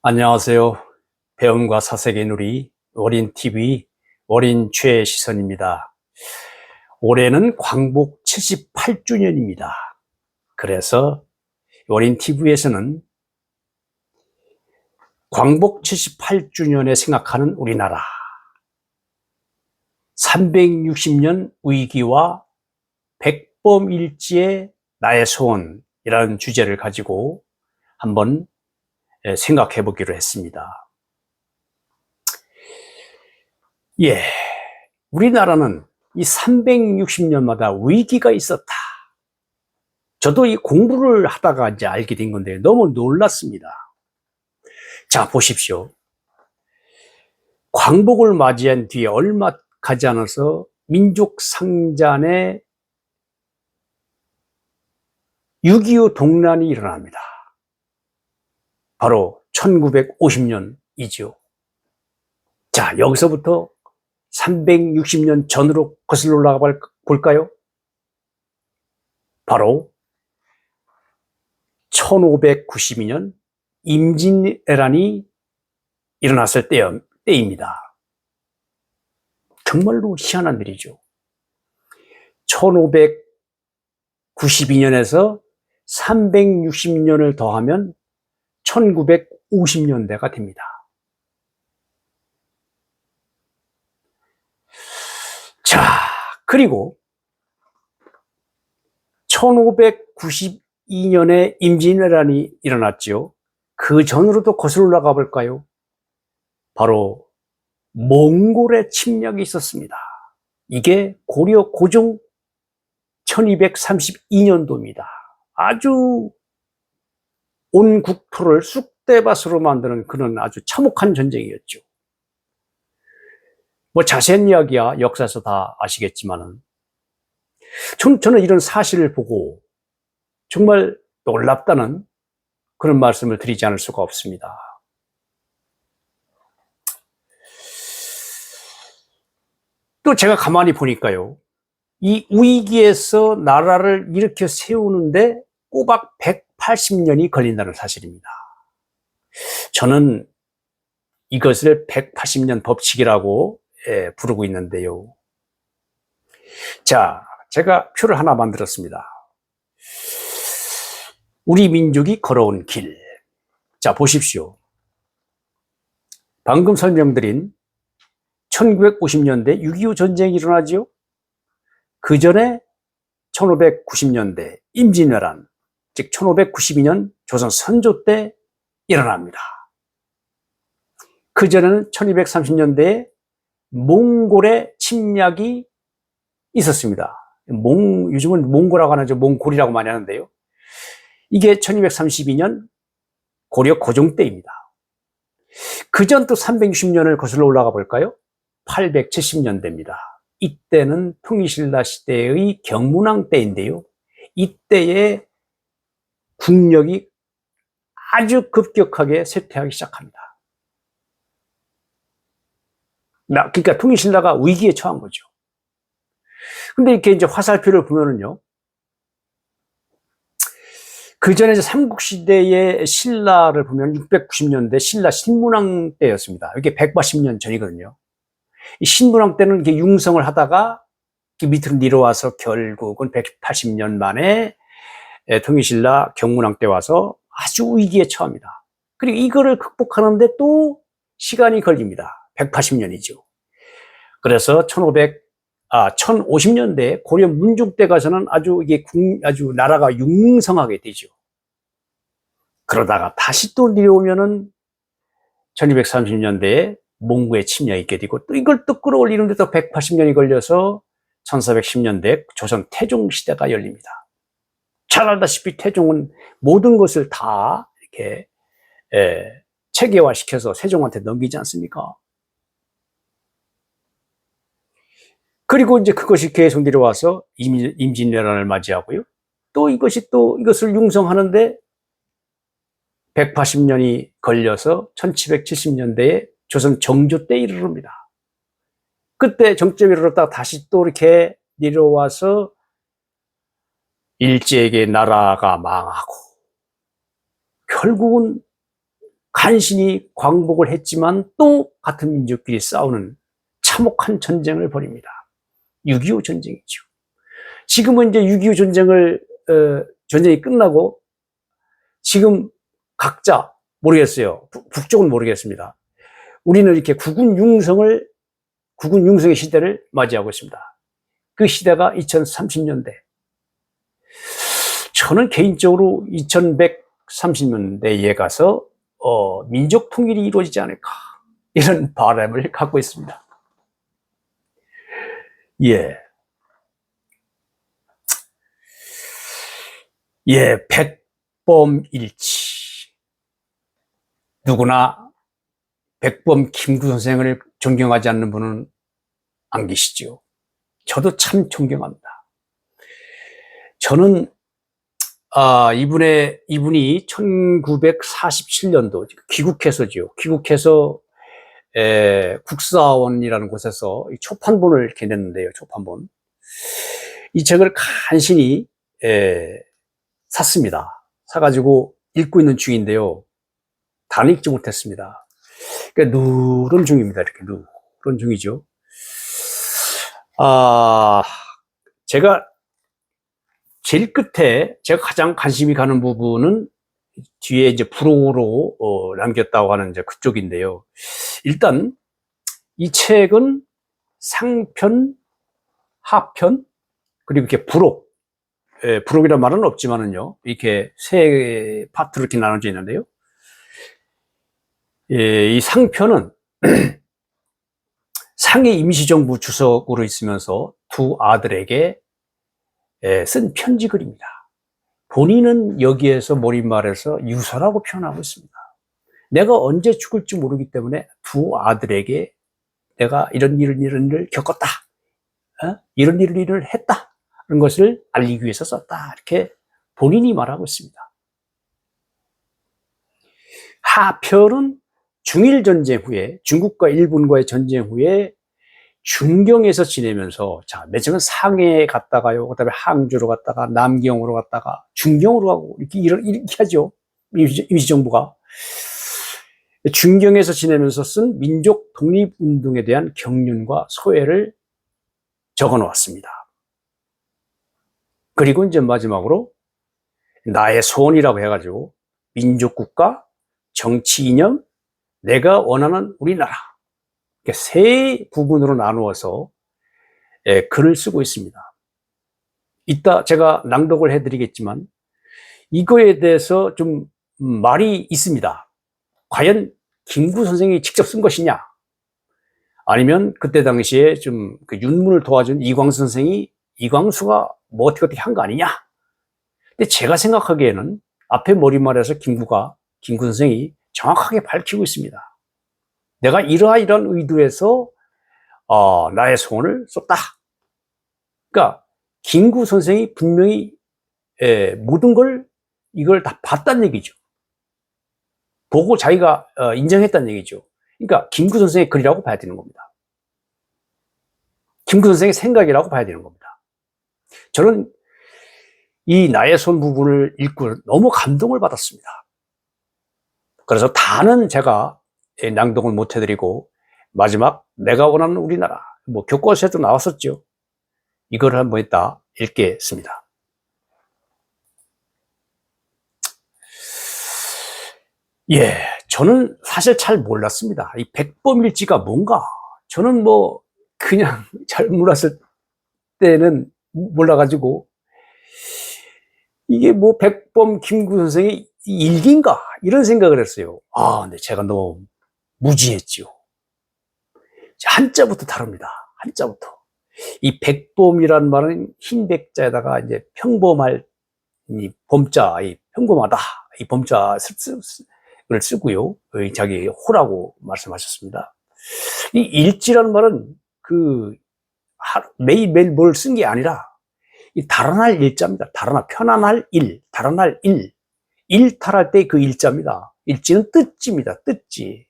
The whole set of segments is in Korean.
안녕하세요. 배움과 사색의 누리 월인TV 월인 최시선입니다. 올해는 광복 78주년입니다. 그래서 월인TV에서는 광복 78주년에 생각하는 우리나라 360년 위기와 백범일지의 나의 소원이라는 주제를 가지고 한번 생각해 보기로 했습니다. 우리나라는 이 360년마다 위기가 있었다. 저도 이 공부를 하다가 이제 알게 된 건데 너무 놀랐습니다. 자, 보십시오. 광복을 맞이한 뒤에 얼마 가지 않아서 민족 상잔의 6.25 동란이 일어납니다. 바로 1950년이죠. 자, 여기서부터 360년 전으로 거슬러 올라가 볼까요? 바로 1592년 임진왜란이 일어났을 때입니다. 정말로 희한한 일이죠. 1592년에서 360년을 더하면 1950년대가 됩니다. 자, 그리고 1592년에 임진왜란이 일어났죠. 그 전으로도 거슬러 올라가 볼까요? 바로 몽골의 침략이 있었습니다. 이게 고려 고종 1232년도입니다. 아주 온 국토를 쑥대밭으로 만드는 그런 아주 참혹한 전쟁이었죠. 뭐 자세한 이야기야 역사에서 다 아시겠지만은 저는 이런 사실을 보고 정말 놀랍다는 그런 말씀을 드리지 않을 수가 없습니다. 또 제가 가만히 보니까요, 이 위기에서 나라를 일으켜 세우는데 꼬박 180년이 걸린다는 사실입니다. 저는 이것을 180년 법칙이라고 부르고 있는데요. 자, 제가 표를 하나 만들었습니다. 우리 민족이 걸어온 길. 자, 보십시오. 방금 설명드린 1950년대 6.25 전쟁이 일어나죠. 그 전에 1590년대 임진왜란, 즉 1592년 조선 선조 때 일어납니다. 그 전에는 1230년대에 몽골의 침략이 있었습니다. 요즘은 몽골이라고 하죠. 몽골이라고 많이 하는데요. 이게 1232년 고려 고종 때입니다. 그전 또 360년을 거슬러 올라가 볼까요? 870년대입니다. 이때는 통일신라 시대의 경문왕 때인데요. 이때의 국력이 아주 급격하게 쇠퇴하기 시작합니다. 그러니까 통일신라가 위기에 처한 거죠. 근데 이렇게 이제 화살표를 보면은요, 그 전에 삼국시대의 신라를 보면 690년대 신라 신문왕 때였습니다. 이게 180년 전이거든요. 이 신문왕 때는 이렇게 융성을 하다가 밑으로 내려와서 결국은 180년 만에 통일신라 경문왕 때 와서 아주 위기에 처합니다. 그리고 이거를 극복하는데 또 시간이 걸립니다. 180년이죠. 그래서 1050년대 고려 문종 때 가서는 아주 나라가 융성하게 되죠. 그러다가 다시 또 내려오면은 1230년대에 몽고의 침략이 있게 되고 또 이걸 또 끌어올리는데 또 180년이 걸려서 1410년대 조선 태종 시대가 열립니다. 잘 알다시피 태종은 모든 것을 다 이렇게 체계화시켜서 세종한테 넘기지 않습니까? 그리고 이제 그것이 계속 내려와서 임진왜란을 맞이하고요. 또 이것을 융성하는데 180년이 걸려서 1770년대에 조선 정조 때 이르릅니다. 그때 정점에 이르렀다가 다시 또 이렇게 내려와서 일제에게 나라가 망하고 결국은 간신히 광복을 했지만 또 같은 민족끼리 싸우는 참혹한 전쟁을 벌입니다. 6.25 전쟁이죠. 지금은 이제 6.25 전쟁이 끝나고 지금 각자 모르겠어요. 북쪽은 모르겠습니다. 우리는 이렇게 국군 융성의 시대를 맞이하고 있습니다. 그 시대가 2030년대. 저는 개인적으로 2130년대에 가서 민족 통일이 이루어지지 않을까 이런 바람을 갖고 있습니다. 예. 예, 백범일치. 누구나 백범 김구 선생을 존경하지 않는 분은 안 계시죠. 저도 참 존경합니다. 저는 이분이 1947년도 귀국해서죠. 귀국해서 국사원이라는 곳에서 초판본을 이렇게 냈는데요. 초판본. 이 책을 간신히 샀습니다. 사가지고 읽고 있는 중인데요. 다 읽지 못했습니다. 그러니까 누런 중입니다. 이렇게 누런 중이죠. 제가 제일 끝에 제가 가장 관심이 가는 부분은 뒤에 이제 부록으로 남겼다고 하는 이제 그쪽인데요. 일단 이 책은 상편, 하편, 그리고 이렇게 부록. 부록이란 말은 없지만은요. 이렇게 세 파트로 이렇게 나눠져 있는데요. 이 상편은 상해 임시정부 주석으로 있으면서 두 아들에게 쓴 편지 글입니다. 본인은 여기에서 몰입말해서 유서라고 표현하고 있습니다. 내가 언제 죽을지 모르기 때문에 두 아들에게 내가 이런 일을 겪었다. 이런 일을 했다. 그런 것을 알리기 위해서 썼다. 이렇게 본인이 말하고 있습니다. 하편은 중일전쟁 후에 중국과 일본과의 전쟁 후에 중경에서 지내면서 맨 처음에 상해에 갔다가요. 그다음에 항주로 갔다가 남경으로 갔다가 중경으로 가고 이렇게 하죠. 임시정부가. 중경에서 지내면서 쓴 민족 독립운동에 대한 경륜과 소회를 적어 놓았습니다. 그리고 이제 마지막으로 나의 소원이라고 해가지고 민족국가, 정치 이념, 내가 원하는 우리나라. 이렇게 세 부분으로 나누어서 글을 쓰고 있습니다. 이따 제가 낭독을 해드리겠지만 이거에 대해서 좀 말이 있습니다. 과연 김구 선생이 직접 쓴 것이냐? 아니면 그때 당시에 좀 그 윤문을 도와준 이광수 선생이 이광수가 뭐 어떻게 한 거 아니냐? 근데 제가 생각하기에는 앞에 머리말에서 김구 선생이 정확하게 밝히고 있습니다. 내가 이러한 의도에서 나의 소원을 썼다. 그러니까 김구 선생이 분명히 모든 걸 이걸 다 봤다는 얘기죠. 보고 자기가 인정했다는 얘기죠. 그러니까 김구 선생의 글이라고 봐야 되는 겁니다. 김구 선생의 생각이라고 봐야 되는 겁니다. 저는 이 나의 손 부분을 읽고 너무 감동을 받았습니다. 그래서 다는 제가 낭독을 못 해드리고 마지막 내가 원하는 우리나라 뭐 교과서에도 나왔었죠. 이걸 한번 이따 읽겠습니다. 예, 저는 사실 잘 몰랐습니다. 이 백범일지가 뭔가 저는 뭐 그냥 잘 몰랐을 때는 몰라가지고 이게 뭐 백범 김구 선생의 일기인가 이런 생각을 했어요. 근데 제가 너무 무지했죠. 한자부터 다릅니다. 한자부터. 이 백범이란 말은 흰 백자에다가 이제 평범할 이 범자, 이 평범하다. 이 범자를 쓰고요. 자기 호라고 말씀하셨습니다. 이 일지라는 말은 매일매일 뭘 쓴 게 아니라 이 달아날 일자입니다. 편안할 일, 달아날 일. 일탈할 때 그 일자입니다. 일지는 뜻지입니다. 뜻지.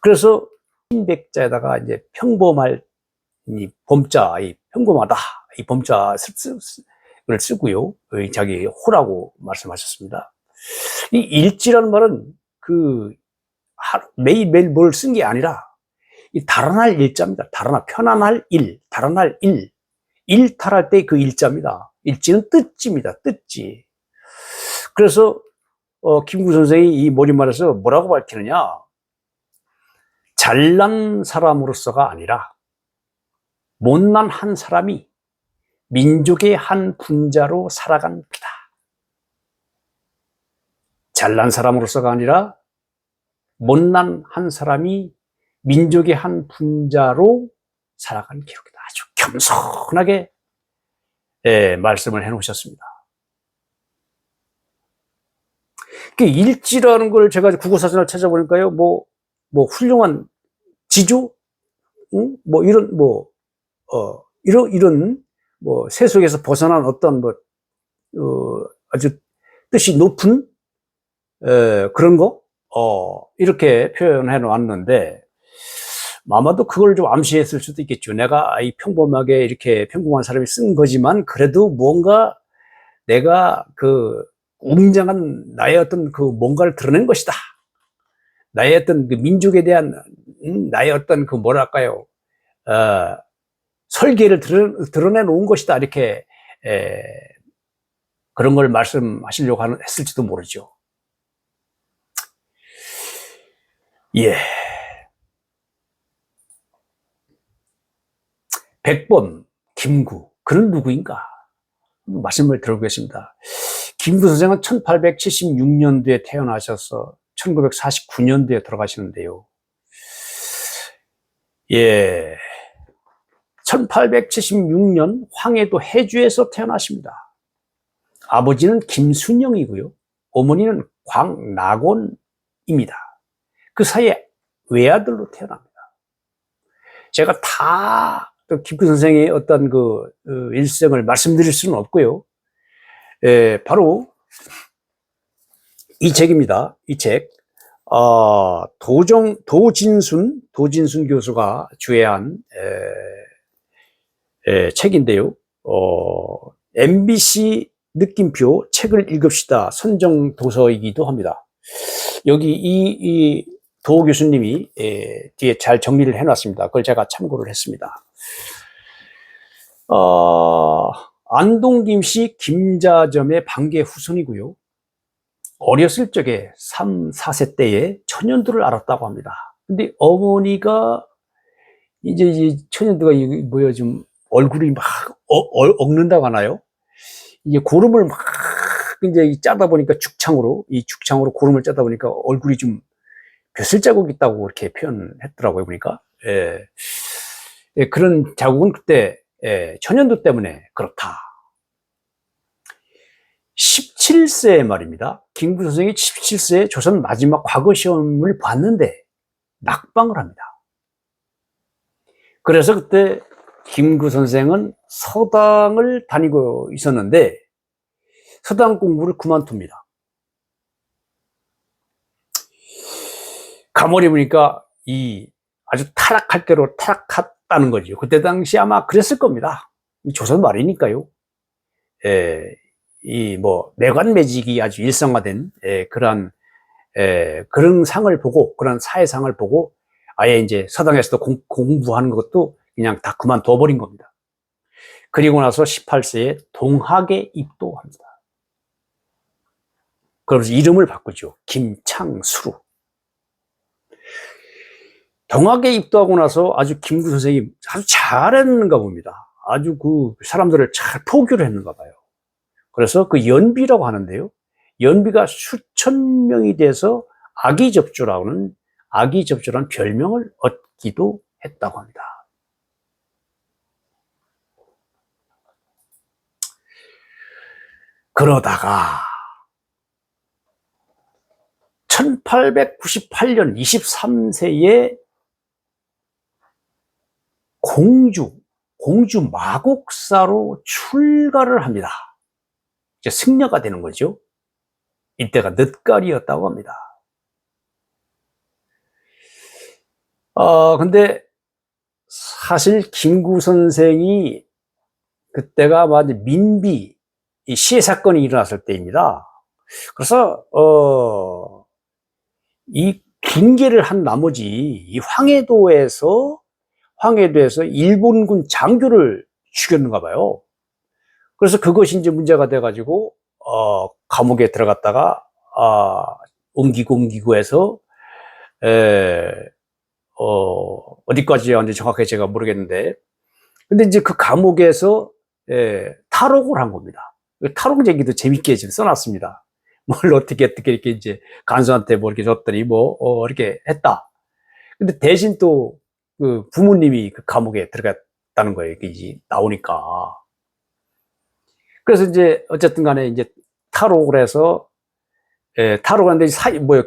그래서 흰백자에다가 이제 평범할 이 범자, 이 평범하다. 이 범자를 쓰고요. 자기 호라고 말씀하셨습니다. 이 일지라는 말은 매일매일 뭘 쓴 게 아니라 이 달아날 일자입니다. 편안할 일, 달아날 일, 일탈할 때 그 일자입니다. 일지는 뜻지입니다. 뜻지. 그래서 김구 선생이 이 머릿말에서 뭐라고 밝히느냐? 잘난 사람으로서가 아니라 못난 한 사람이 민족의 한 분자로 살아간 길이다. 잘난 사람으로서가 아니라 못난 한 사람이 민족의 한 분자로 살아간 기록이다. 아주 겸손하게 말씀을 해놓으셨습니다. 일지라는 걸 제가 국어사전을 찾아보니까요, 뭐 훌륭한 지조, 응? 이런 세속에서 벗어난 어떤 아주 뜻이 높은 그런 거 이렇게 표현해 놓았는데 아마도 그걸 좀 암시했을 수도 있겠죠. 내가 이 평범하게 이렇게 평범한 사람이 쓴 거지만 그래도 뭔가 내가 그 웅장한 나의 어떤 그 뭔가를 드러낸 것이다. 나의 어떤 그 민족에 대한 나의 어떤 그 뭐랄까요, 설계를 드러내 놓은 것이다. 이렇게 그런 걸 말씀하시려고 했을지도 모르죠. 예. 100번 김구, 그는 누구인가? 말씀을 들어보겠습니다. 김구 선생은 1876년도에 태어나셔서 1949년도에 돌아가시는데요. 예. 1876년 황해도 해주에서 태어나십니다. 아버지는 김순영이고요. 어머니는 광낙원입니다. 그 사이에 외아들로 태어납니다. 제가 다 김구 선생의 어떤 그 일생을 말씀드릴 수는 없고요. 바로 이 책입니다. 이 책, 도진순 교수가 주애한 책인데요. MBC 느낌표 책을 읽읍시다 선정 도서이기도 합니다. 여기 이 도 교수님이 뒤에 잘 정리를 해놨습니다. 그걸 제가 참고를 했습니다. 안동 김씨 김자점의 반계 후손이고요. 어렸을 적에 3, 4세 때에 천연두를 알았다고 합니다. 근데 어머니가 이제 이 천연두가 뭐야, 좀 얼굴이 막 억는다고 하나요? 이제 고름을 막 이제 짜다 보니까 죽창으로 고름을 짜다 보니까 얼굴이 좀 벼슬 자국 있다고 그렇게 표현했더라고요, 보니까. 그런 자국은 그때 천연두 때문에 그렇다. 17세에 말입니다. 김구 선생이 17세에 조선 마지막 과거 시험을 봤는데 낙방을 합니다. 그래서 그때 김구 선생은 서당을 다니고 있었는데 서당 공부를 그만둡니다. 가만히 보니까 아주 타락할 대로 타락했다는 거죠. 그때 당시 아마 그랬을 겁니다. 조선 말이니까요. 매관매직이 아주 일상화된 그런 상을 보고, 그런 사회상을 보고 아예 이제 서당에서도 공부하는 것도 그냥 다 그만둬 버린 겁니다. 그리고 나서 18세에 동학에 입도합니다. 그러면서 이름을 바꾸죠. 김창수로. 동학에 입도하고 나서 아주 김구 선생이 아주 잘했는가 봅니다. 아주 그 사람들을 잘 포교를 했는가 봐요. 그래서 그 연비라고 하는데요. 연비가 수천 명이 돼서 아기접주라는 별명을 얻기도 했다고 합니다. 그러다가 1898년 23세에 공주 마곡사로 출가를 합니다. 이제 승려가 되는 거죠. 이때가 늦가을이었다고 합니다. 근데 사실 김구 선생이 그때가 민비 시해 사건이 일어났을 때입니다. 그래서 이 징계를 한 나머지 이 황해도에서 일본군 장교를 죽였는가 봐요. 그래서 그것이 이제 문제가 돼가지고 감옥에 들어갔다가 옮기고 해서 어디까지 왔는지 정확하게 제가 모르겠는데, 근데 이제 그 감옥에서 탈옥을 한 겁니다. 탈옥 얘기도 재밌게 지금 써놨습니다. 뭘 어떻게 이렇게 이제 간수한테 뭐 이렇게 줬더니 이렇게 했다. 근데 대신 또 그 부모님이 그 감옥에 들어갔다는 거예요. 이게 이제 나오니까. 그래서 이제 어쨌든 간에 이제 탈옥을 해서 탈옥을 하는데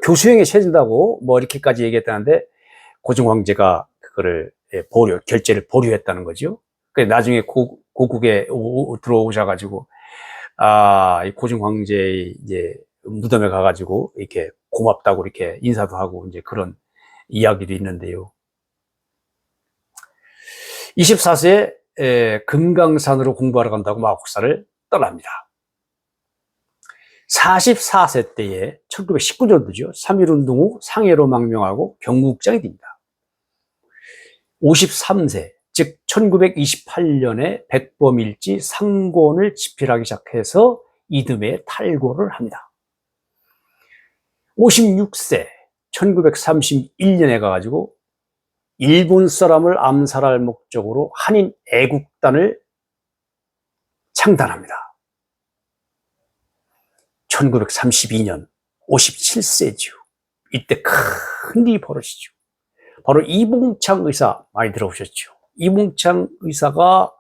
교수형에 처해진다고 뭐 이렇게까지 얘기했다는데, 고종 황제가 그거를 결재를 보류했다는 거죠. 그래서 나중에 고국에 들어오셔가지고 이 고종 황제의 이제 무덤에 가가지고 이렇게 고맙다고 이렇게 인사도 하고 이제 그런 이야기도 있는데요. 24세에 금강산으로 공부하러 간다고 마곡사를 떠납니다. 44세 때에 1919년도죠. 3.1운동 후 상해로 망명하고 경무국장이 됩니다. 53세, 즉 1928년에 백범일지 상권을 집필하기 시작해서 이듬해 탈고를 합니다. 56세, 1931년에 가가지고 일본 사람을 암살할 목적으로 한인 애국단을 창단합니다. 1932년 57세죠. 이때 큰 일이 벌어지죠. 바로 이봉창 의사, 많이 들어보셨죠? 이봉창 의사가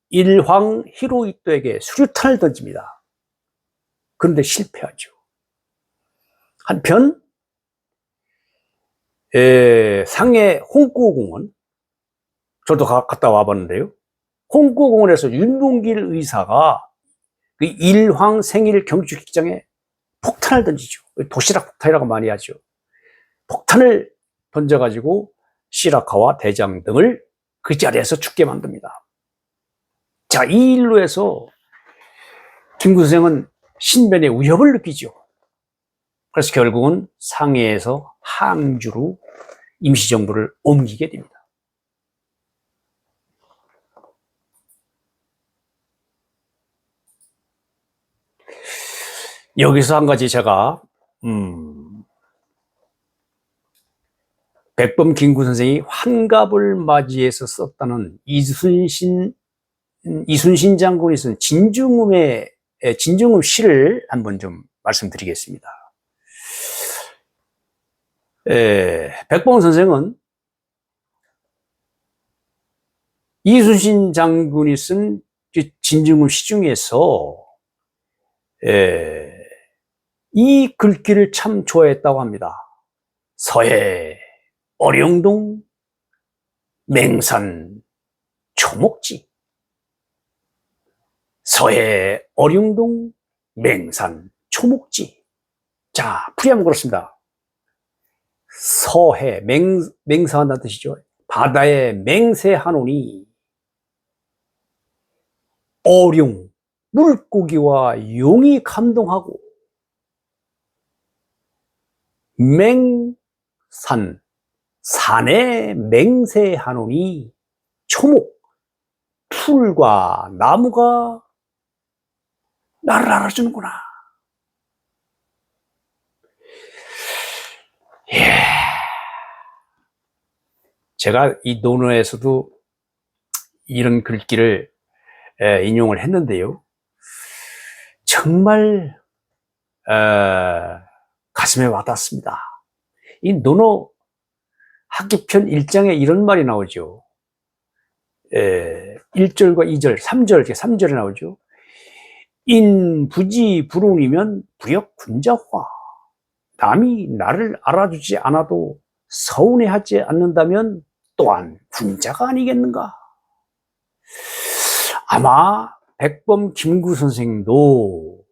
일황 히로히토에게 수류탄을 던집니다. 그런데 실패하죠. 한편 상해 홍구공원, 저도 갔다 와봤는데요. 홍구공원에서 윤봉길 의사가 그 일황 생일 경축식장에 폭탄을 던지죠. 도시락 폭탄이라고 많이 하죠. 폭탄을 던져가지고 시라카와 대장 등을 그 자리에서 죽게 만듭니다. 자, 이 일로 해서 김구 선생은 신변의 위협을 느끼죠. 그래서 결국은 상해에서 항주로 임시정부를 옮기게 됩니다. 여기서 한 가지 제가 백범 김구 선생이 환갑을 맞이해서 썼다는 이순신 장군이 쓴 진중음 시를 한번 좀 말씀드리겠습니다. 백범 선생은 이순신 장군이 쓴 진중음 시 중에서 이 글귀를 참 좋아했다고 합니다. 서해 어령동 맹산 초목지. 서해 어령동 맹산 초목지. 자, 풀이하면 그렇습니다. 서해, 맹사한다는 뜻이죠. 바다에 맹세하노니 어룡, 물고기와 용이 감동하고, 맹산, 산에 맹세하노니 초목, 풀과 나무가 나를 알아주는구나. 제가 이 논어에서도 이런 글귀를 인용을 했는데요. 정말 가슴에 와닿습니다. 이 논어 학기편 1장에 이런 말이 나오죠. 1절과 2절, 3절, 이렇게 3절에 나오죠. 인부지 불운이면 부역군자화. 남이 나를 알아주지 않아도 서운해하지 않는다면 또한 군자가 아니겠는가. 아마 백범 김구 선생도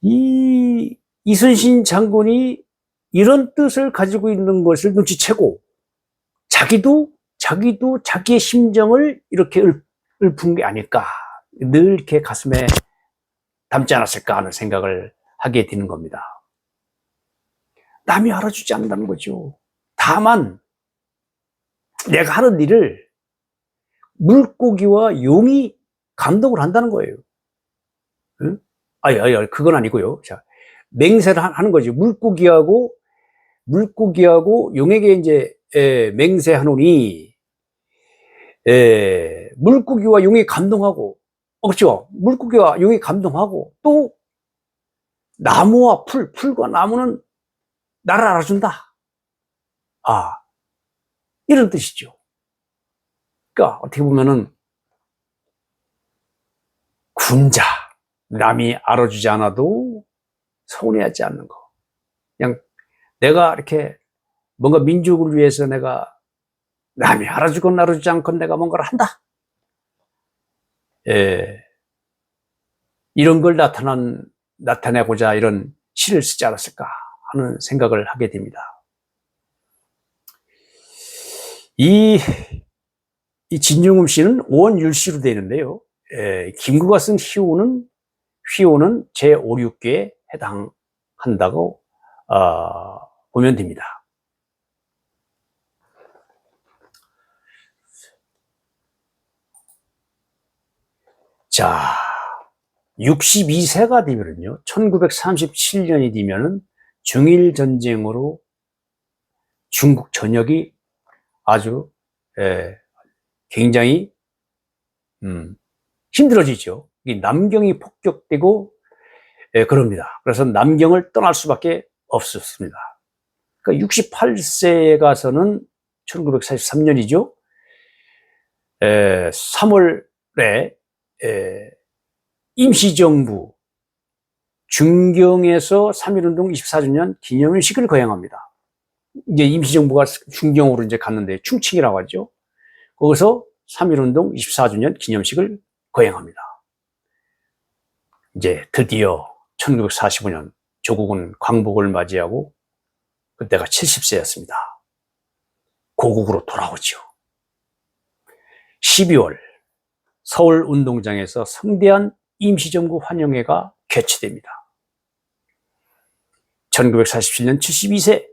이 이순신 장군이 이런 뜻을 가지고 있는 것을 눈치채고 자기도 자기의 심정을 이렇게 읊은 게 아닐까, 늘 이렇게 가슴에 담지 않았을까 하는 생각을 하게 되는 겁니다. 남이 알아주지 않는다는 거죠. 다만 내가 하는 일을 물고기와 용이 감독을 한다는 거예요. 응? 아니, 그건 아니고요. 자, 맹세를 하는 거죠. 물고기하고 용에게 이제 맹세하노니, 물고기와 용이 감동하고, 그렇죠? 물고기와 용이 감동하고, 또 나무와 풀과 나무는 나를 알아준다. 이런 뜻이죠. 그러니까 어떻게 보면은 군자, 남이 알아주지 않아도 서운해하지 않는 거. 그냥 내가 이렇게 뭔가 민족을 위해서 내가 남이 알아주건 알아주지 않건 내가 뭔가를 한다. 이런 걸 나타내고자 이런 시를 쓰지 않았을까 하는 생각을 하게 됩니다. 이 진중음 씨는 오원율시로 되어 있는데요. 김구가 쓴 휘호는 제5, 6개에 해당한다고 보면 됩니다. 자, 62세가 되면요, 1937년이 되면은 중일전쟁으로 중국 전역이 아주 굉장히 힘들어지죠. 남경이 폭격되고 그럽니다. 그래서 남경을 떠날 수밖에 없었습니다. 그러니까 68세에 가서는 1943년이죠. 3월에 임시정부 중경에서 3.1운동 24주년 기념식을 거행합니다. 이제 임시정부가 중경으로 이제 갔는데 충칭이라고 하죠. 거기서 3.1운동 24주년 기념식을 거행합니다. 이제 드디어 1945년 조국은 광복을 맞이하고 그때가 70세였습니다. 고국으로 돌아오죠. 12월 서울 운동장에서 성대한 임시정부 환영회가 개최됩니다. 1947년 72세,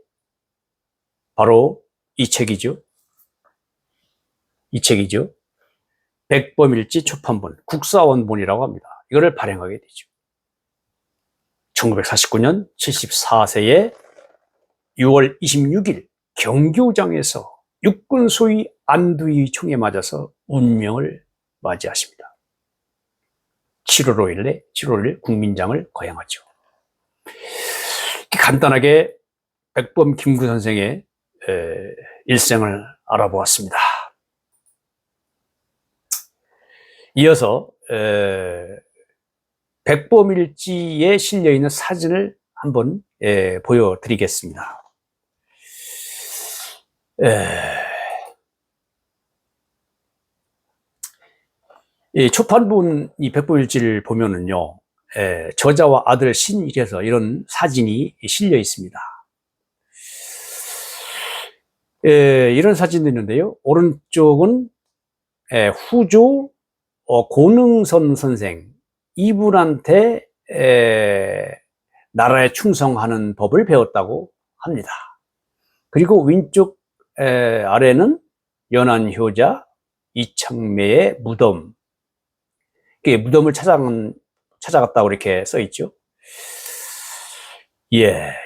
바로 이 책이죠. 백범일지 초판본, 국사원본이라고 합니다. 이거를 발행하게 되죠. 1949년 74세에 6월 26일 경교장에서 육군 소위 안두희 총에 맞아서 운명을 맞이하십니다. 7월 5일 국민장을 거행하죠. 간단하게 백범 김구 선생의 일생을 알아보았습니다. 이어서 백범일지에 실려있는 사진을 한번 보여드리겠습니다. 이 초판본 이 백범일지를 보면은요, 저자와 아들 신일에서 이런 사진이 실려 있습니다. 이런 사진도 있는데요. 오른쪽은 후조 고능선 선생, 이분한테 나라에 충성하는 법을 배웠다고 합니다. 그리고 왼쪽 아래는 연안효자 이창매의 무덤, 무덤을 찾아갔다고 이렇게 써 있죠.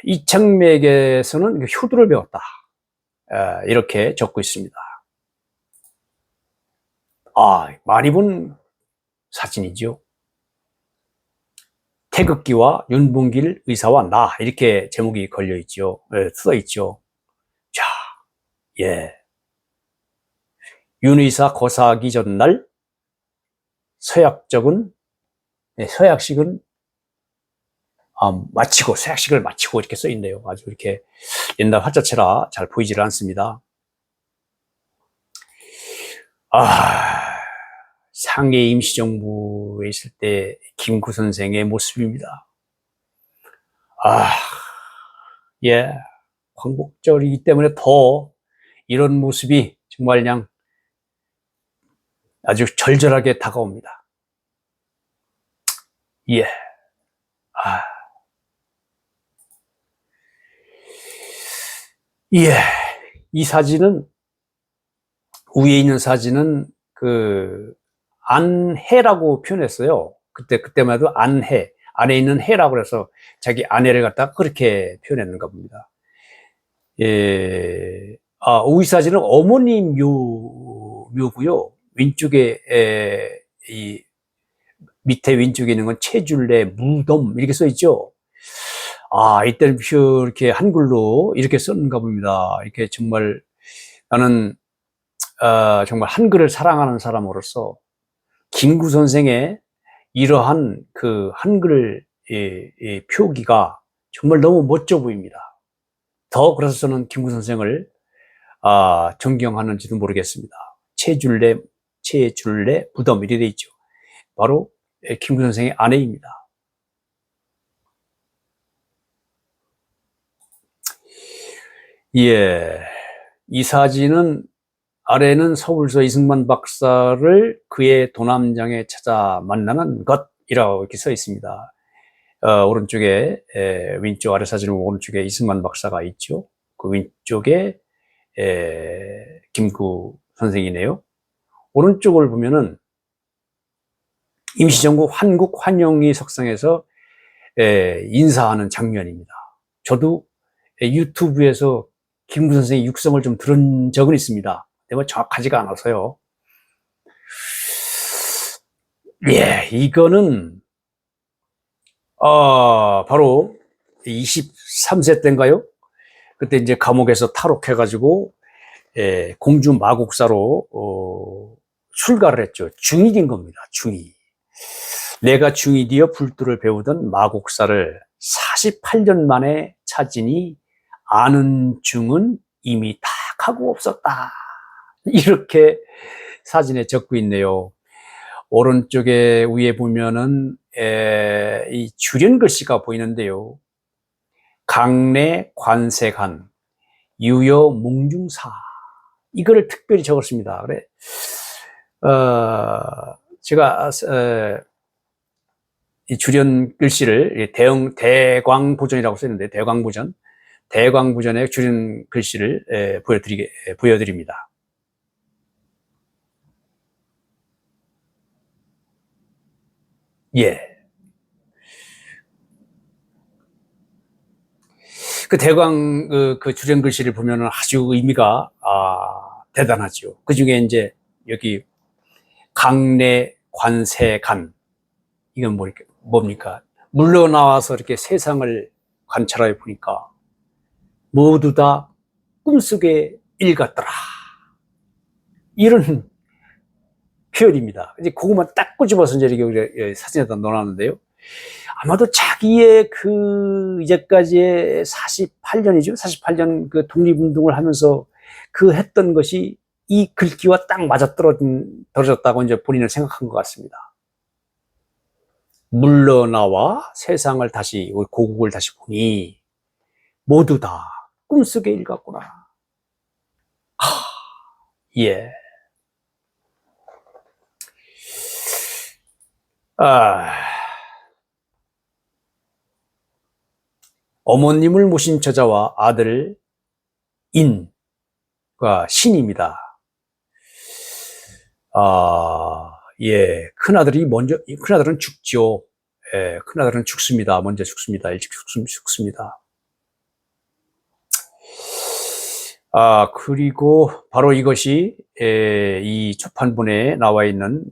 이창매에게서는 효도를 배웠다, 이렇게 적고 있습니다. 많이 본 사진이죠. 태극기와 윤봉길 의사와 나, 이렇게 제목이 걸려 있죠. 써 있죠. 자, 윤 의사 거사하기 전날 서약식은 서약식을 마치고 이렇게 써 있네요. 아주 이렇게 옛날 활자체라 잘 보이지를 않습니다. 상해 임시정부에 있을 때 김구 선생의 모습입니다. 광복절이기 때문에 더 이런 모습이 정말 그냥 아주 절절하게 다가옵니다. 예, 이 사진은, 위에 있는 사진은 그 안해라고 표현했어요. 그때만 해도 안해, 안에 있는 해라고 해서 자기 아내를 갖다가 그렇게 표현했는가 봅니다. 예, 위 사진은 어머니 묘고요. 왼쪽에 이 밑에 왼쪽에 있는 건 체줄래 무덤 이렇게 써 있죠. 이때는 이렇게 한글로 이렇게 썼는가 봅니다. 이렇게 정말 나는 정말 한글을 사랑하는 사람으로서 김구 선생의 이러한 그 한글 표기가 정말 너무 멋져 보입니다. 더 그래서 저는 김구 선생을 존경하는지도 모르겠습니다. 체줄래 무덤 이렇게 돼 있죠. 바로 김구 선생의 아내입니다. 예, 이 사진은 아래는 서울서 이승만 박사를 그의 도남장에 찾아 만나는 것이라고 이렇게 써 있습니다. 오른쪽에 왼쪽 아래 사진은 오른쪽에 이승만 박사가 있죠. 그 왼쪽에 김구 선생이네요. 오른쪽을 보면은 임시정부 한국 환영회 석상에서 인사하는 장면입니다. 저도 유튜브에서 김구 선생의 육성을 좀 들은 적은 있습니다. 근데 정확하지가 않아서요. 예, 이거는 바로 23세 때인가요? 그때 이제 감옥에서 탈옥해가지고 공주 마곡사로 출가를 했죠. 중이인 겁니다. 중이. 내가 중이되어 불도를 배우던 마곡사를 48년 만에 찾으니 아는 중은 이미 다 가고 없었다. 이렇게 사진에 적고 있네요. 오른쪽에 위에 보면은 이 줄연 글씨가 보이는데요. 강내 관세간 유여 몽중사 이거를 특별히 적었습니다. 그래 제가 이 줄연 글씨를 대광보전이라고 썼는데 대광보전의 줄연 글씨를 보여드립니다. 예. 그 대광 그 줄연 글씨를 보면은 아주 의미가 대단하죠. 그 중에 이제 여기 강내 관세간 이건 뭡니까? 물러나와서 이렇게 세상을 관찰해 보니까 모두 다 꿈속의 일 같더라. 이런 표현입니다. 이제 그것만 딱 꼬집어서 이제 이렇게 사진에다 넣어놨는데요. 아마도 자기의 그 이제까지의 48년이죠. 48년 그 독립운동을 하면서 그 했던 것이 이 글귀와 딱 맞아 떨어졌다고 이제 본인은 생각한 것 같습니다. 물러나와 세상을 다시, 고국을 다시 보니 모두 다 꿈속의 일 같구나. 예. 어머님을 모신 저자와 아들 인과 신입니다. 예, 큰아들은 죽죠. 예, 큰아들은 죽습니다. 먼저 죽습니다. 일찍 죽습니다. 그리고 바로 이것이, 이 초판본에 나와 있는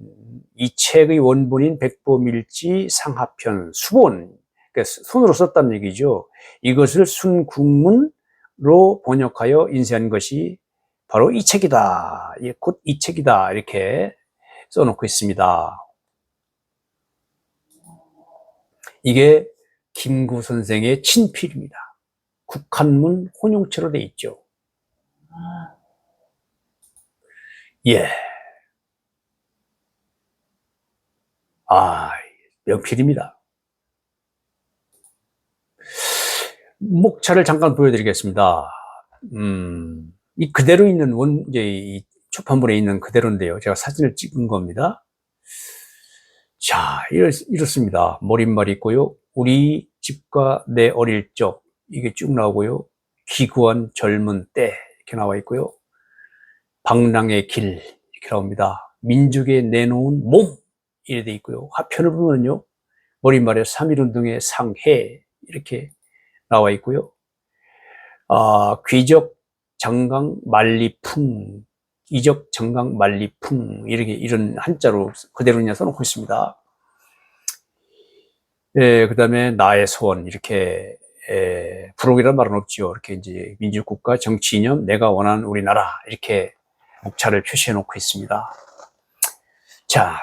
이 책의 원본인 백보밀지 상하편 수본, 그러니까 손으로 썼다는 얘기죠. 이것을 순국문으로 번역하여 인쇄한 것이 바로 이 책이다. 곧 이 책이다. 이렇게 써놓고 있습니다. 이게 김구 선생의 친필입니다. 국한문 혼용체로 돼 있죠. 예. 명필입니다. 목차를 잠깐 보여드리겠습니다. 이 그대로 있는 이제 이 초판본에 있는 그대로인데요. 제가 사진을 찍은 겁니다. 자, 이렇습니다. 머릿말이 있고요. 우리 집과 내 어릴 적, 이게 쭉 나오고요. 희구한 젊은 때 이렇게 나와 있고요. 방랑의 길 이렇게 나옵니다. 민족에 내놓은 몸 이렇게 돼 있고요. 하편을 보면요. 머릿말에 3.1운동의 상해 이렇게 나와 있고요. 귀적 장강 만리풍, 이적 장강 만리풍 이렇게 이런 한자로 그대로 그냥 써놓고 있습니다. 그 다음에 나의 소원 이렇게 부록이라는 말은 없지요. 이렇게 이제 민주국가 정치 이념 내가 원하는 우리나라 이렇게 목차를 표시해 놓고 있습니다. 자,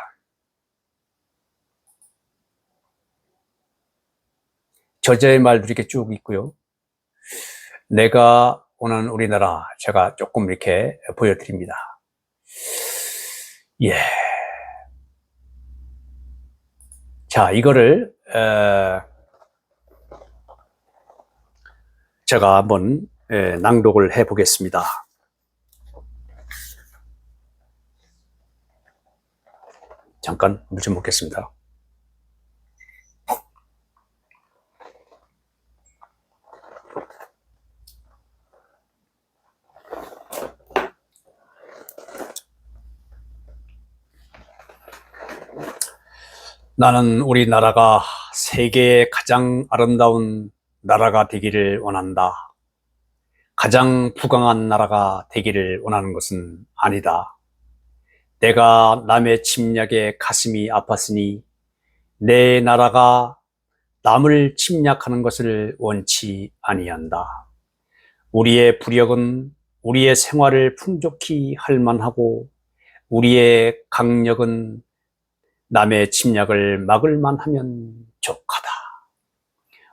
저자의 말들이 이렇게 쭉 있고요. 내가 원하는 우리나라 제가 조금 이렇게 보여드립니다. 예. 자, 이거를 제가 한번 낭독을 해 보겠습니다. 잠깐 물 좀 먹겠습니다. 나는 우리나라가 세계의 가장 아름다운 나라가 되기를 원한다. 가장 부강한 나라가 되기를 원하는 것은 아니다. 내가 남의 침략에 가슴이 아팠으니 내 나라가 남을 침략하는 것을 원치 아니한다. 우리의 부력은 우리의 생활을 풍족히 할 만하고 우리의 강력은 남의 침략을 막을 만하면 족하다.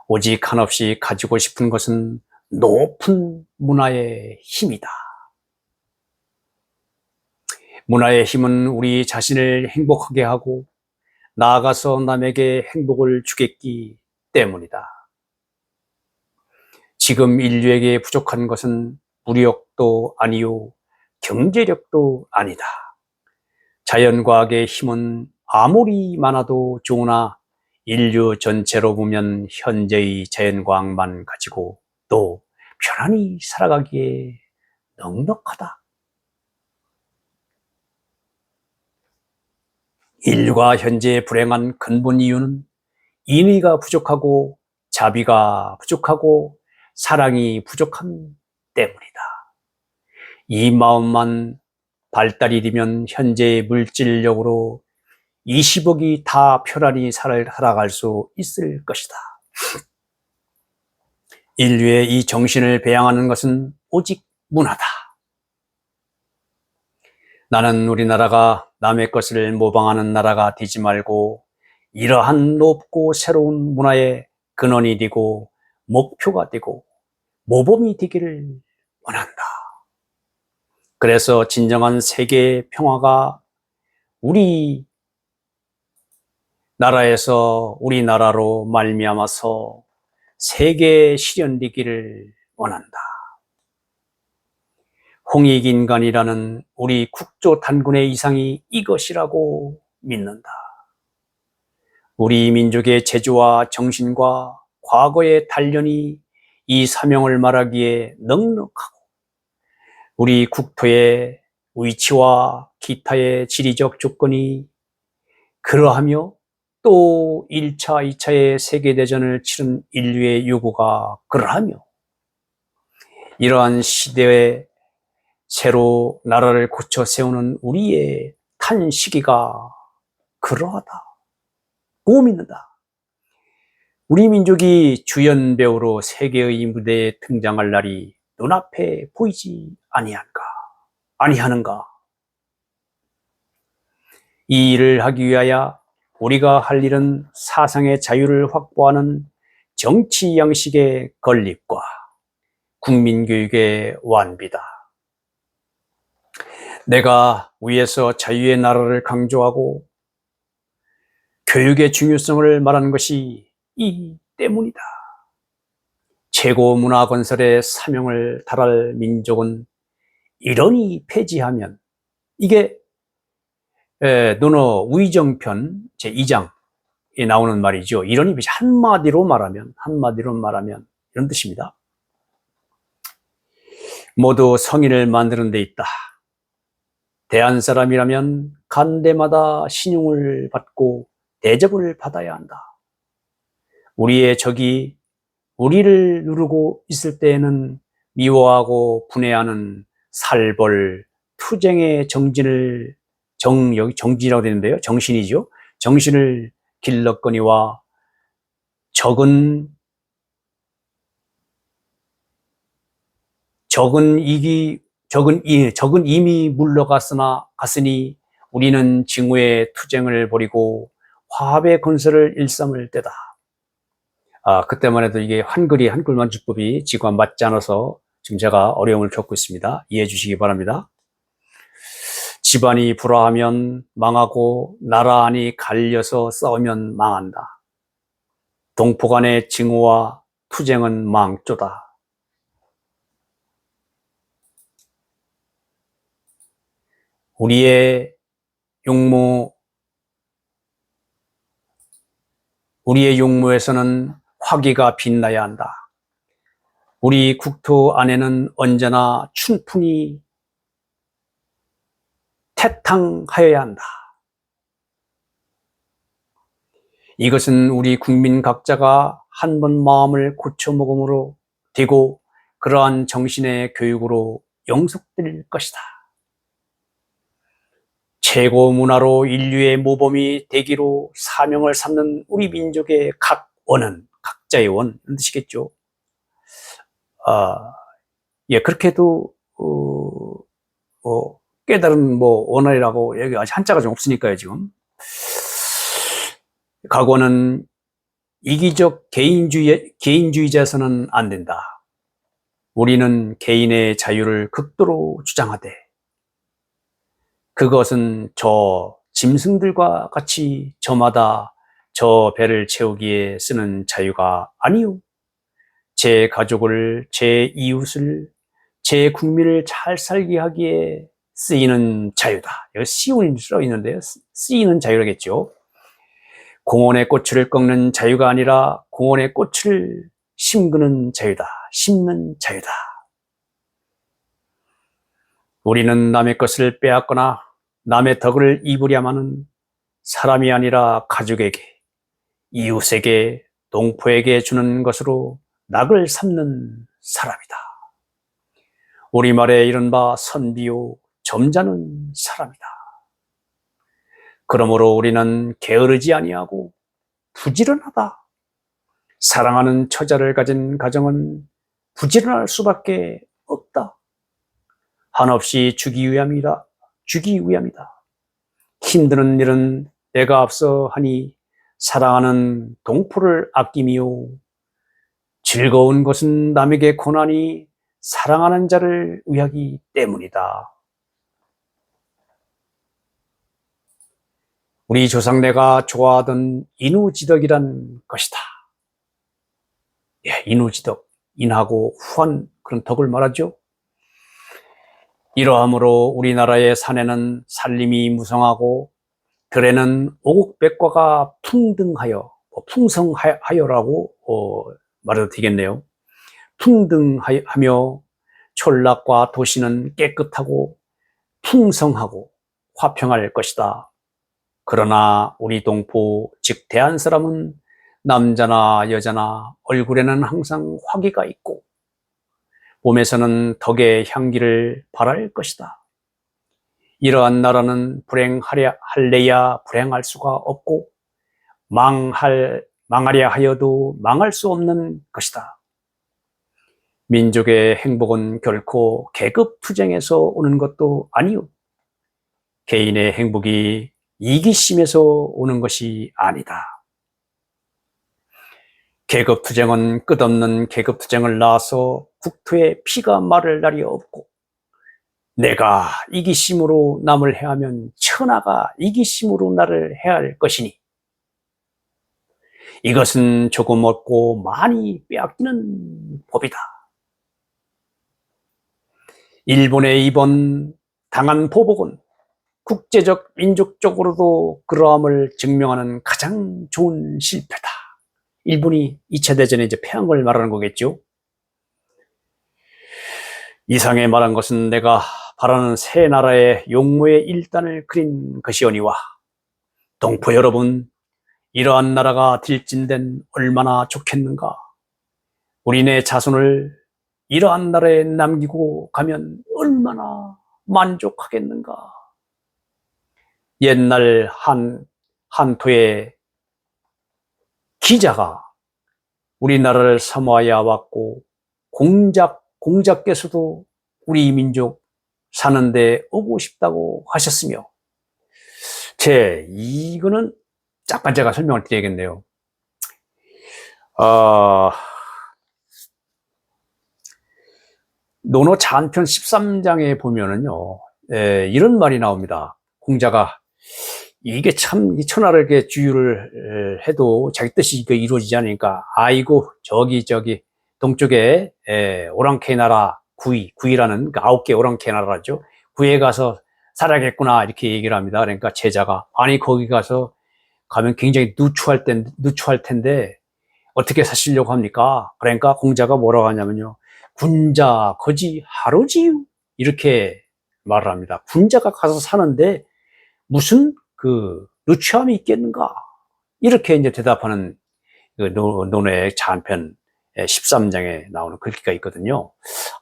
오직 한없이 가지고 싶은 것은 높은 문화의 힘이다. 문화의 힘은 우리 자신을 행복하게 하고 나아가서 남에게 행복을 주겠기 때문이다. 지금 인류에게 부족한 것은 무력도 아니요 경제력도 아니다. 자연과학의 힘은 아무리 많아도 좋으나 인류 전체로 보면 현재의 자연과학만 가지고 또 편안히 살아가기에 넉넉하다. 인류가 현재 불행한 근본 이유는 인의가 부족하고 자비가 부족하고 사랑이 부족함 때문이다. 이 마음만 발달이 되면 현재의 물질력으로 20억이 다 편안히 살아갈 수 있을 것이다. 인류의 이 정신을 배양하는 것은 오직 문화다. 나는 우리나라가 남의 것을 모방하는 나라가 되지 말고 이러한 높고 새로운 문화의 근원이 되고 목표가 되고 모범이 되기를 원한다. 그래서 진정한 세계의 평화가 우리 나라에서 우리나라로 말미암아서 세계에 실현되기를 원한다. 홍익인간이라는 우리 국조 단군의 이상이 이것이라고 믿는다. 우리 민족의 재주와 정신과 과거의 단련이 이 사명을 말하기에 넉넉하고 우리 국토의 위치와 기타의 지리적 조건이 그러하며 또 1차, 2차의 세계대전을 치른 인류의 요구가 그러하며 이러한 시대에 새로 나라를 고쳐 세우는 우리의 탄 시기가 그러하다고 믿는다. 우리 민족이 주연 배우로 세계의 무대에 등장할 날이 눈앞에 보이지 아니하는가? 이 일을 하기 위하여 우리가 할 일은 사상의 자유를 확보하는 정치 양식의 건립과 국민교육의 완비다. 내가 위에서 자유의 나라를 강조하고 교육의 중요성을 말하는 것이 이 때문이다. 최고 문화 건설의 사명을 다할 민족은 이러니 폐지하면 이게 논어 위정편 제2장에 나오는 말이죠. 이러니 한마디로 말하면 이런 뜻입니다. 모두 성인을 만드는 데 있다. 대한 사람이라면 간대마다 신용을 받고 대접을 받아야 한다. 우리의 적이 우리를 누르고 있을 때에는 미워하고 분해하는 살벌, 투쟁의 여기 정진이라고 되는데요. 정신이죠. 정신을 길렀거니와 적은 이미 갔으니 우리는 징후의 투쟁을 벌이고 화합의 건설을 일삼을 때다. 그때만 해도 이게 한글 만주법이 지금 맞지 않아서 지금 제가 어려움을 겪고 있습니다. 이해해 주시기 바랍니다. 집안이 불화하면 망하고 나라 안이 갈려서 싸우면 망한다. 동포 간의 징후와 투쟁은 망조다. 우리의 용무에서는 화기가 빛나야 한다. 우리 국토 안에는 언제나 춘풍이 태탕하여야 한다. 이것은 우리 국민 각자가 한 번 마음을 고쳐먹음으로 되고 그러한 정신의 교육으로 영속될 것이다. 최고 문화로 인류의 모범이 되기로 사명을 삼는 우리 민족의 각자의 원, 이런 뜻이겠죠. 그렇게도, 깨달은 원활이라고, 여기 아직 한자가 좀 없으니까요, 지금. 각원은 이기적 개인주의자에서는 안 된다. 우리는 개인의 자유를 극도로 주장하되, 그것은 저 짐승들과 같이 저마다 저 배를 채우기에 쓰는 자유가 아니요. 제 가족을, 제 이웃을, 제 국민을 잘 살게 하기에 쓰이는 자유다. 여기 시온이 써 있는데요. 쓰이는 자유라겠죠. 공원의 꽃을 꺾는 자유가 아니라 공원의 꽃을 심는 자유다. 우리는 남의 것을 빼앗거나 남의 덕을 입으려마는 사람이 아니라 가족에게, 이웃에게, 동포에게 주는 것으로 낙을 삼는 사람이다. 우리말에 이른바 선비요 점잖은 사람이다. 그러므로 우리는 게으르지 아니하고 부지런하다. 사랑하는 처자를 가진 가정은 부지런할 수밖에 없다. 한없이 주기 위함이다. 힘드는 일은 내가 앞서 하니 사랑하는 동포를 아끼며 즐거운 것은 남에게 권하니 사랑하는 자를 위하기 때문이다. 우리 조상네가 좋아하던 인우지덕이란 것이다. 인우지덕, 인하고 후한 그런 덕을 말하죠. 이러함으로 우리나라의 산에는 살림이 무성하고 들에는 오곡백과가 풍성하여라고 말해도 되겠네요. 풍등하며 촌락과 도시는 깨끗하고 풍성하고 화평할 것이다. 그러나 우리 동포 즉 대한 사람은 남자나 여자나 얼굴에는 항상 화기가 있고 몸에서는 덕의 향기를 발할 것이다. 이러한 나라는 할래야 불행할 수가 없고 망하려 하여도 망할 수 없는 것이다. 민족의 행복은 결코 계급투쟁에서 오는 것도 아니오. 개인의 행복이 이기심에서 오는 것이 아니다. 계급투쟁은 끝없는 계급투쟁을 낳아서 국토에 피가 마를 날이 없고 내가 이기심으로 남을 해하면 천하가 이기심으로 나를 해할 것이니 이것은 조금 얻고 많이 빼앗기는 법이다. 일본의 이번 당한 보복은 국제적 민족적으로도 그러함을 증명하는 가장 좋은 실패다. 일본이 2차 대전에 이제 패한 걸 말하는 거겠죠. 이상에 말한 것은 내가 바라는 새 나라의 용모의 일단을 그린 것이오니와 동포 여러분, 이러한 나라가 들진된 얼마나 좋겠는가. 우리네 자손을 이러한 나라에 남기고 가면 얼마나 만족하겠는가. 옛날 한토의 기자가 우리나라를 사모하여 왔고 공자께서도 우리 민족 사는데 오고 싶다고 하셨으며, 이거는 잠깐 제가 설명을 드려야겠네요. 논어 자한편 13장에 보면은요, 이런 말이 나옵니다. 공자가 이게 참 천하를 이렇게 주유를 해도 자기 뜻이 이루어지지 않으니까, 아이고 저기 동쪽에 오랑캐 나라 구이라는 그 9개 오랑캐 나라죠. 구에 가서 살아야겠구나 이렇게 얘기를 합니다. 그러니까 제자가 아니 거기 가면 굉장히 누추할 텐데 어떻게 사시려고 합니까? 그러니까 공자가 뭐라고 하냐면요, 군자 거지 하루지유 이렇게 말을 합니다. 군자가 가서 사는데 무슨 그 누추함이 있겠는가? 이렇게 이제 대답하는 그 논어의 자한편 13장에 나오는 글귀가 있거든요.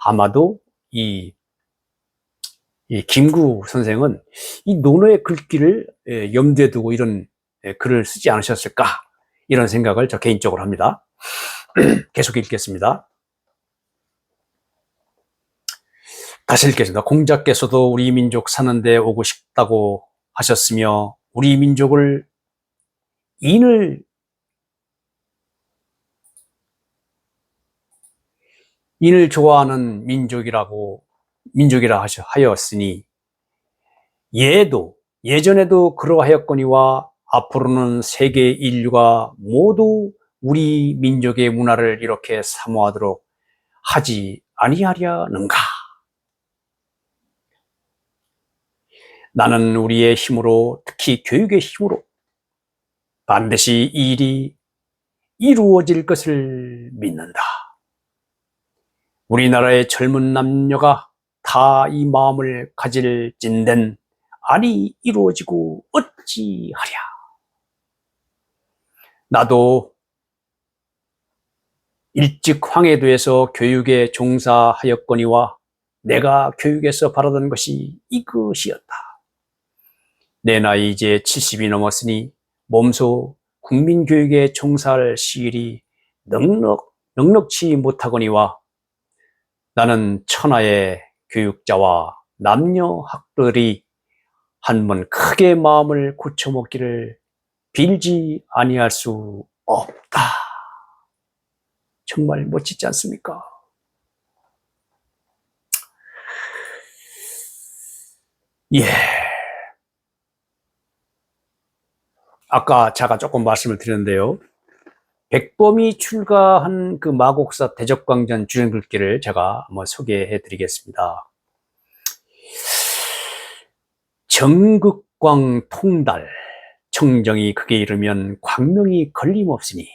아마도 이 김구 선생은 이 논어의 글귀를 염두에 두고 이런 글을 쓰지 않으셨을까? 이런 생각을 저 개인적으로 합니다. 계속 읽겠습니다. 다시 읽겠습니다. 공자께서도 우리 민족 사는데 오고 싶다고 하셨으며 우리 민족을 인을 좋아하는 민족이라 하였으니 예전에도 그러하였거니와 앞으로는 세계 인류가 모두 우리 민족의 문화를 이렇게 사모하도록 하지 아니하려는가? 나는 우리의 힘으로, 특히 교육의 힘으로 반드시 이 일이 이루어질 것을 믿는다. 우리나라의 젊은 남녀가 다 이 마음을 가질 찐된 아니 이루어지고 어찌하랴. 나도 일찍 황해도에서 교육에 종사하였거니와 내가 교육에서 바라던 것이 이것이었다. 내 나이 이제 70이 넘었으니 몸소 국민교육에 종사할 시일이 넉넉치 못하거니와 나는 천하의 교육자와 남녀학들이 한번 크게 마음을 고쳐먹기를 빌지 아니할 수 없다. 정말 멋지지 않습니까? 예. 아까 제가 조금 말씀을 드렸는데요. 백범이 출가한 그 마곡사 대적광전 주행글귀를 제가 한번 소개해 드리겠습니다. 정극광 통달, 청정이 극에 이르면 광명이 걸림없으니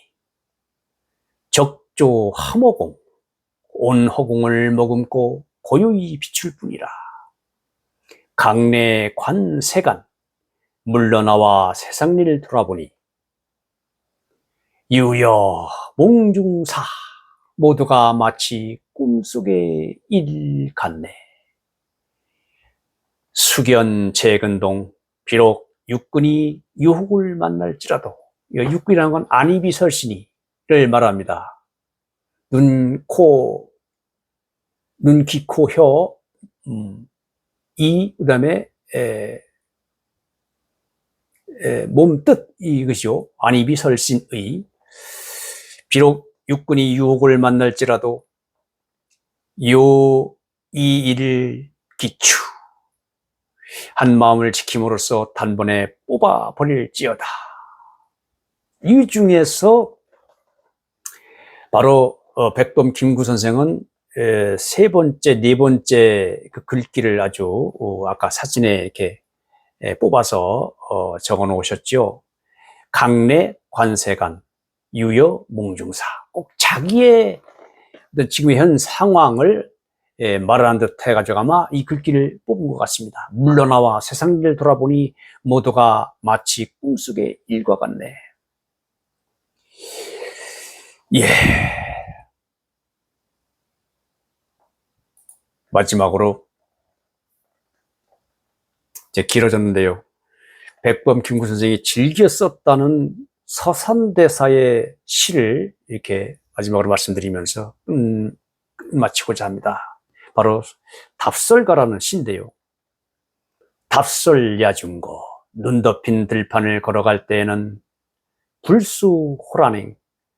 적조 함허공, 온 허공을 머금고 고요히 비출 뿐이라. 강내 관세간, 물러나와 세상일을 돌아보니 유여 몽중사, 모두가 마치 꿈속의 일 같네. 수견 재근동, 비록 육군이 유혹을 만날지라도, 육군이라는 건 안이비설신이를 말합니다. 눈, 귀, 코, 혀, 그 다음에 몸 뜻, 이것이요. 안이비설신의. 비록 육군이 유혹을 만날지라도 이 일을 기추 한 마음을 지킴으로써 단번에 뽑아버릴지어다. 이 중에서 바로 백범 김구 선생은 세 번째, 네 번째 그 글귀를 아주 아까 사진에 이렇게 뽑아서 적어 놓으셨죠. 강내 관세간, 유여 몽중사. 꼭 자기의 지금의 현 상황을 말을 한 듯 해가지고 아마 이 글귀를 뽑은 것 같습니다. 물러나와 세상 일을 돌아보니 모두가 마치 꿈속의 일과 같네. 예. 마지막으로 이제 길어졌는데요. 백범 김구 선생이 즐겨 썼다는 서산대사의 시를 이렇게 마지막으로 말씀드리면서 마치고자 합니다. 바로 답설가라는 시인데요. 답설 야중거 눈 덮인 들판을 걸어갈 때에는 불수 호란행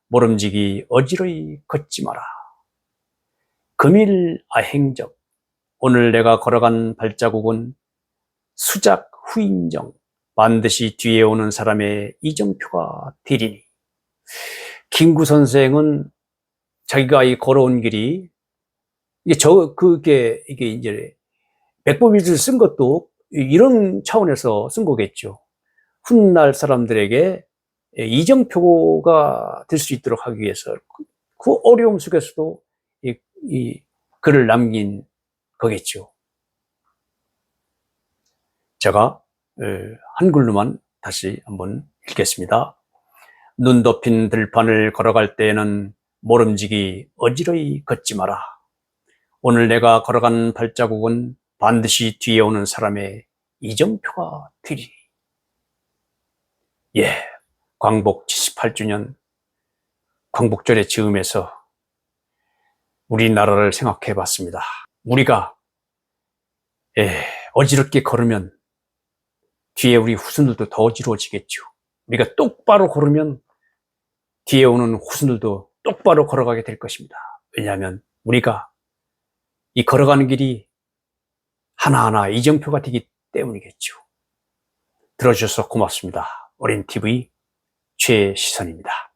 모름지기 어지러이 걷지 마라. 금일 아행적 오늘 내가 걸어간 발자국은 수작 후인정 반드시 뒤에 오는 사람의 이정표가 되리니. 김구 선생은 자기가 이 걸어온 길이 이게 이제 백범일지를 쓴 것도 이런 차원에서 쓴 거겠죠. 훗날 사람들에게 이정표가 될 수 있도록 하기 위해서 그 어려움 속에서도 이 글을 남긴 거겠죠. 제가 한글로만 다시 한번 읽겠습니다. 눈 덮인 들판을 걸어갈 때에는 모름지기 어지러이 걷지 마라. 오늘 내가 걸어간 발자국은 반드시 뒤에 오는 사람의 이정표가 되리니. 예, 광복 78주년 광복절의 즈음에서 우리나라를 생각해 봤습니다. 우리가 어지럽게 걸으면 뒤에 우리 후손들도 더 어지러워지겠죠. 우리가 똑바로 걸으면 뒤에 오는 후손들도 똑바로 걸어가게 될 것입니다. 왜냐하면 우리가 이 걸어가는 길이 하나하나 이정표가 되기 때문이겠죠. 들어주셔서 고맙습니다. 어린TV 최시선입니다.